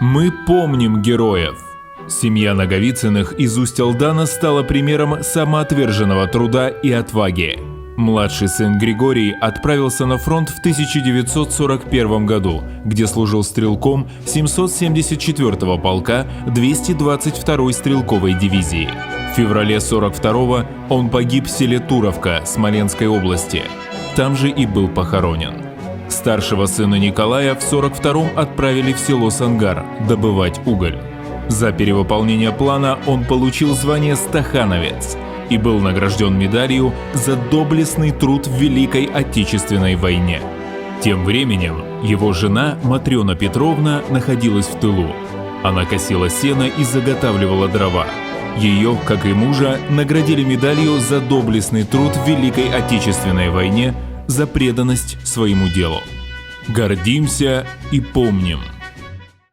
Мы помним героев. Семья Наговицыных из Усть-Алдана стала примером самоотверженного труда и отваги. Младший сын Григорий отправился на фронт в 1941 году, где служил стрелком 774-го полка 222-й стрелковой дивизии. В феврале 1942-го он погиб в селе Туровка Смоленской области. Там же и был похоронен. Старшего сына Николая в 1942-м отправили в село Сангар добывать уголь. За перевыполнение плана он получил звание «Стахановец» и был награжден медалью за доблестный труд в Великой Отечественной войне. Тем временем его жена Матрена Петровна находилась в тылу. Она косила сено и заготавливала дрова. Ее, как и мужа, наградили медалью за доблестный труд в Великой Отечественной войне за преданность своему делу. Гордимся и помним.